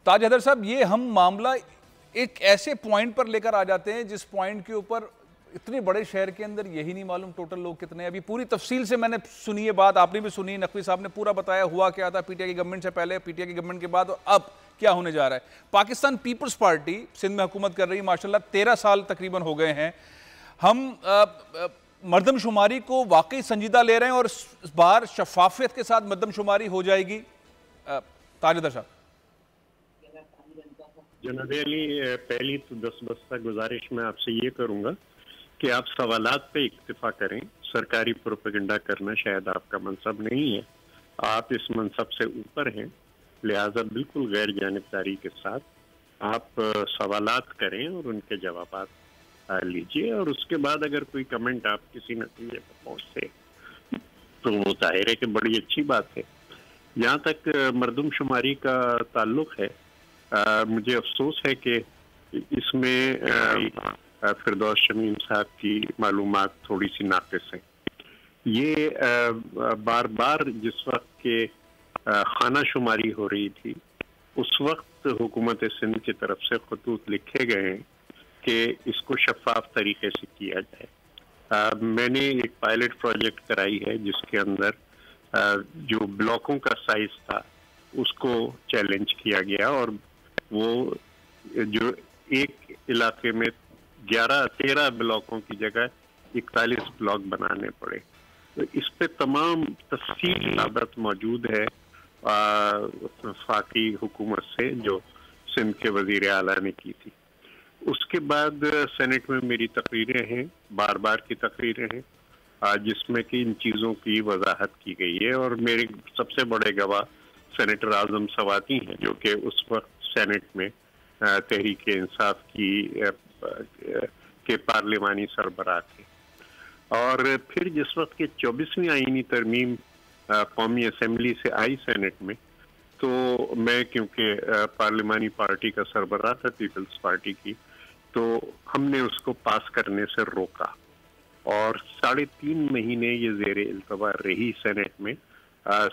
ताज हैदर साहब, ये हम मामला एक ऐसे पॉइंट पर लेकर आ जाते हैं जिस पॉइंट के ऊपर इतने बड़े शहर के अंदर यही नहीं मालूम टोटल लोग कितने हैं। अभी पूरी तफसील से मैंने सुनी है बात, आपने भी सुनी, नकवी साहब ने पूरा बताया हुआ क्या था पीटीआई की गवर्नमेंट से पहले, पीटीआई की गवर्नमेंट के बाद, और अब क्या होने जा रहा है। पाकिस्तान पीपल्स पार्टी सिंध में हुकूमत कर रही है माशाल्लाह, 13 साल तकरीबन हो गए हैं। हम मर्दमशुमारी को वाकई संजीदा ले रहे हैं और इस बार शफाफियत के साथ मर्दमशुमारी हो जाएगी। ताज हैदर साहब। जनाब अली, पहली तो दस्तबस्ता गुजारिश मैं आपसे ये करूंगा कि आप सवालात पे इक्तिफा करें। सरकारी प्रोपेगेंडा करना शायद आपका मनसब नहीं है, आप इस मनसब से ऊपर हैं, लिहाजा बिल्कुल गैर जानिबदारी के साथ आप सवालात करें और उनके जवाब लीजिए, और उसके बाद अगर कोई कमेंट आप किसी नतीजे पर पहुंचते तो वो जाहिर है कि बड़ी अच्छी बात है। जहाँ तक मर्दमशुमारी का ताल्लुक है, मुझे अफसोस है कि इसमें फिरदौस शमीम साहब की मालूमात थोड़ी सी नाक़िस हैं। ये बार बार जिस वक्त के खाना शुमारी हो रही थी उस वक्त हुकूमत सिंध की तरफ से खतूत लिखे गए हैं कि इसको शफाफ तरीके से किया जाए। मैंने एक पायलट प्रोजेक्ट कराई है जिसके अंदर जो ब्लॉकों का साइज था उसको चैलेंज किया गया, और वो जो एक इलाके में 13 ब्लॉकों की जगह 41 ब्लॉक बनाने पड़े। तो इस पे तमाम तफसील लाबत मौजूद है वफाकी हुकूमत से जो सिंध के वजीर आला ने की थी। उसके बाद सेनेट में मेरी तकरीरें हैं, बार बार की तकरीरें हैं जिसमें कि इन चीज़ों की वजाहत की गई है, और मेरे सबसे बड़े गवाह सेनेटर आजम सवाती हैं जो कि उस वक्त सेनेट में तहरीक इंसाफ के पार्लिमानी सरबराह थे। और फिर जिस वक्त के 24वीं आईनी तरमीम कौमी असम्बली से आई सेनेट में, तो मैं क्योंकि पार्लिमानी पार्टी का सरबराह था पीपल्स पार्टी की, तो हमने उसको पास करने से रोका, और 3.5 महीने ये ज़ेरे इल्तवा रही सेनेट में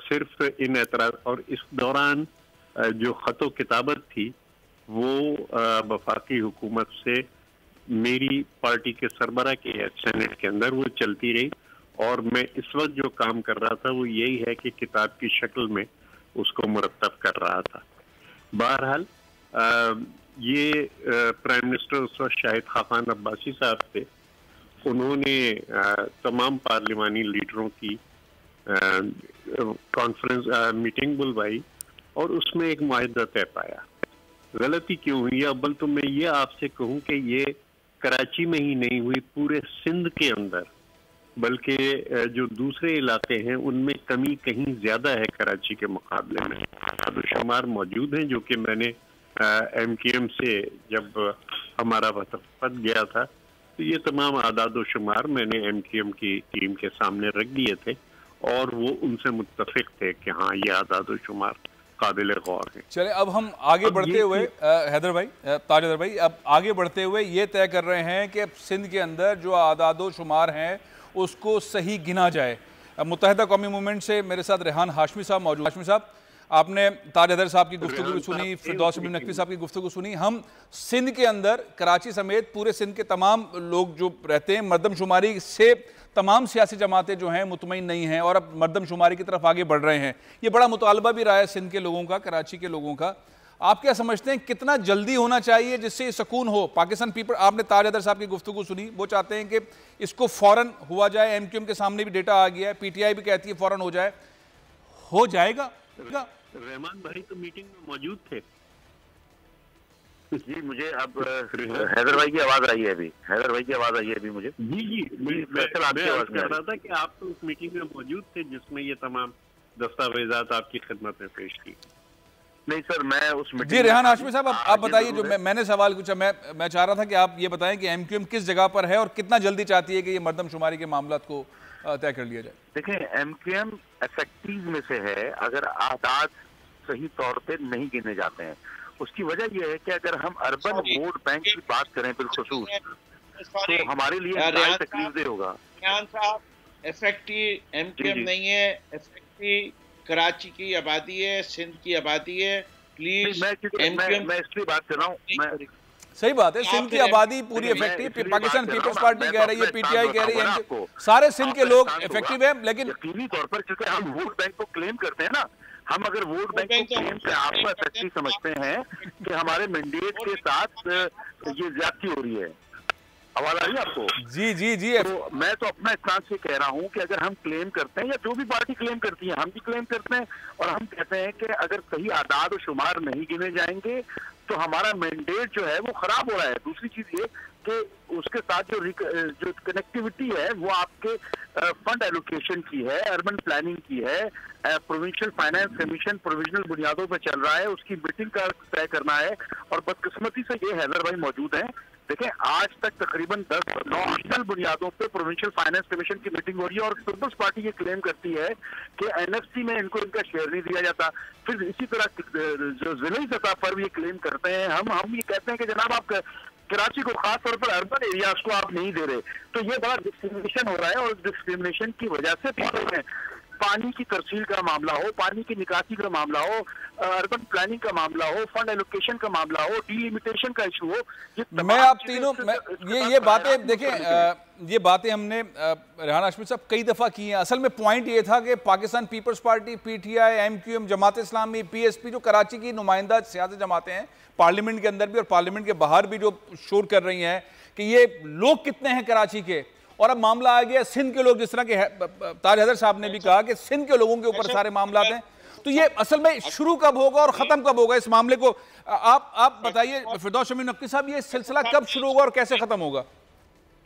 सिर्फ इन एतराज़। और इस दौरान जो ख़तो किताबत थी वो वफाकी हुकूमत से मेरी पार्टी के सरबराह के सेनेट के अंदर वो चलती रही, और मैं इस वक्त जो काम कर रहा था वो यही है कि किताब की शक्ल में उसको मुरतब कर रहा था। बहरहाल ये प्राइम मिनिस्टर उस वक्त शाहिद खाकान अब्बासी साहब थे, उन्होंने तमाम पार्लिमानी लीडरों की कॉन्फ्रेंस मीटिंग बुलवाई और उसमें एक मुआहदा तय पाया। गलती क्यों हुई? अव्वल तो मैं ये आपसे कहूँ कि ये कराची में ही नहीं हुई, पूरे सिंध के अंदर, बल्कि जो दूसरे इलाके हैं उनमें कमी कहीं ज्यादा है कराची के मुकाबले में। शुमार मौजूद हैं जो कि मैंने MQM से जब हमारा वफद गया था तो ये तमाम आदाद शुमार मैंने MQM की टीम के सामने रख दिए थे, और वो उनसे मुत्तफिक थे कि हाँ ये आदाद शुमार काबिल गौर है। चले अब हम आगे बढ़ते हुए हैदर भाई, ताज हैदर भाई, अब आगे बढ़ते हुए ये तय कर रहे हैं कि सिंध के अंदर जो आदाद शुमार हैं उसको सही गिना जाए। मुत्तहिदा कौमी मूवमेंट से मेरे साथ रेहान हाशमी साहब मौजूद। हाशमी साहब, आपने ताज हैदर साहब की गुफ्तगू भी सुनी, फिरदौस शमीम नकवी साहब की गुफ्तगू सुनी। हम सिंध के अंदर, कराची समेत पूरे सिंध के तमाम लोग जो रहते हैं, मर्दमशुमारी से तमाम सियासी जमातें जो हैं मुतमईन नहीं हैं और अब मर्दमशुमारी की तरफ आगे बढ़ रहे हैं। ये बड़ा मुतालबा भी रहा है सिंध के लोगों का, कराची के लोगों का। आप क्या समझते हैं कितना जल्दी होना चाहिए जिससे सुकून हो? पाकिस्तान पीपल, आपने ताज हैदर साहब की गुफ्तगू सुनी, वो चाहते हैं कि इसको फौरन हुआ जाए। MQM के सामने भी डेटा आ गया है, PTI भी कहती है फौरन हो जाए। हो जाएगा? रहमान भाई तो मीटिंग में मौजूद थे। जी, मुझे अब हैदर भाई की आवाज आई है अभी, हैदर भाई की आवाज आई है अभी मुझे। जी मैं आवाज कर रहा था कि आप तो उस मीटिंग में मौजूद थे जिसमें ये तमाम दस्तावेजात आपकी खिदमत में पेश की। नहीं सर, मैं उस मीटिंग। जी रेहान हाशमी साहब, आप बताइए, जो मैंने सवाल पूछा, मैं चाह रहा था कि आप ये बताएं कि MQM किस जगह पर है और कितना जल्दी चाहती है कि ये मर्दमशुमारी के मामला को तय कर लिया जाए। देखें, MQM इफेक्टिव में से है अगर आदाद सही तौर पे नहीं गिने जाते हैं। उसकी वजह यह है कि अगर हम अर्बन वोट बैंक की बात करें बिलखुसूस, तो हमारे लिए तकलीफ होगा। MQM नहीं है, कराची की आबादी है, सिंध की आबादी है, प्लीज मैं इसलिए बात कर रहा हूँ, सही बात है, सिंध की आबादी पूरी इफेक्टिव, पाकिस्तान पीपल्स पार्टी कह रही है, पीटीआई कह रही है, सारे सिंध के लोग इफेक्टिव है, लेकिन यकीनी तौर पर क्योंकि हम वोट बैंक को क्लेम करते हैं ना, हम अगर वोट बैंक को क्लेम से आपको इफेक्टिव समझते हैं कि हमारे मैंडेट के साथ ये ज्यादती हो रही है, आवाज आ रही है आपको? जी जी जी। तो मैं तो अपना स्टांस से कह रहा हूँ कि अगर हम क्लेम करते हैं या जो भी पार्टी क्लेम करती है, हम भी क्लेम करते हैं और हम कहते हैं कि अगर सही आदाद और शुमार नहीं गिने जाएंगे तो हमारा मैंडेट जो है वो खराब हो रहा है। दूसरी चीज ये कि उसके साथ जो कनेक्टिविटी है वो आपके फंड एलोकेशन की है, अर्बन प्लानिंग की है, प्रोविंशियल फाइनेंस कमीशन प्रोविजनल बुनियादों पर चल रहा है, उसकी मीटिंग का तय करना है। और बदकिस्मती से ये हैदर भाई मौजूद हैं, देखें आज तक तकरीबन 10-9 असल बुनियादों पे प्रोविंशियल फाइनेंस कमीशन की मीटिंग हो रही है और पीपल्स पार्टी ये क्लेम करती है कि एनएफसी में इनको इनका शेयर नहीं दिया जाता। फिर इसी तरह जो जिले सतह पर भी ये क्लेम करते हैं, हम ये कहते हैं कि जनाब आप कराची को खास तौर पर अर्बन एरियाज को आप नहीं दे रहे, तो ये बड़ा डिस्क्रिमिनेशन हो रहा है। और डिस्क्रिमिनेशन की वजह से पीछे पानी की तरसील का मामला हो, पानी की निकासी का मामला हो, अर्बन प्लानिंग का मामला हो, फंड एलोकेशन का मामला हो, डीलिमिटेशन का इशू हो, मैं आप तीनों ये बातें देखें, ये बातें हमने रेहान हाशमी साहब कई दफ़ा की हैं। असल में पॉइंट ये था कि पाकिस्तान पीपल्स पार्टी, पीटीआई, एमक्यूएम, जमात इस्लामी, पीएसपी, जो कराची की नुमाइंदा सियासी जमातें हैं पार्लियामेंट के अंदर भी और पार्लियामेंट के बाहर भी, जो शोर कर रही हैं कि ये लोग कितने हैं कराची के। और अब मामला आ गया सिंध के लोग, जिस तरह के ताज हैदर साहब ने भी कहा कि सिंध के लोगों के ऊपर सारे मामला हैं। तो ये असल में शुरू कब होगा और खत्म कब होगा इस मामले को? आप बताइए फिरदौस शमीम नकवी साहब, ये सिलसिला कब शुरू होगा और कैसे खत्म होगा?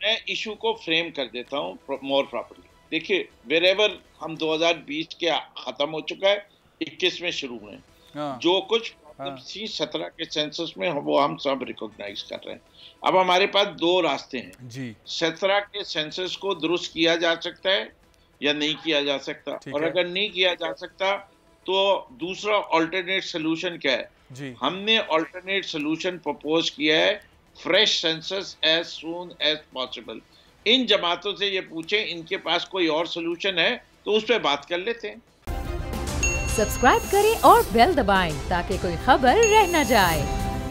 मैं इशू को फ्रेम कर देता हूँ मोर प्रॉपर्ली। देखिए, वेरेवर हम 2020 के खत्म हो चुका है, 21 में शुरू हुए, जो कुछ 17 के सेंसस में वो हम सब रिकॉग्नाइज कर रहे हैं। अब हमारे पास दो रास्ते हैं जी। 17 के सेंसस को दुरुस्त किया जा सकता है या नहीं किया जा सकता, और अगर नहीं किया जा सकता तो दूसरा अल्टरनेट सोल्यूशन क्या है जी? हमने अल्टरनेट सोल्यूशन प्रपोज किया है, fresh census as soon as possible. इन जमातों से ये पूछें इनके पास कोई और सोल्यूशन है तो उस पर बात कर लेते हैं। सब्सक्राइब करें और बेल दबाएं ताकि कोई खबर रह न जाए।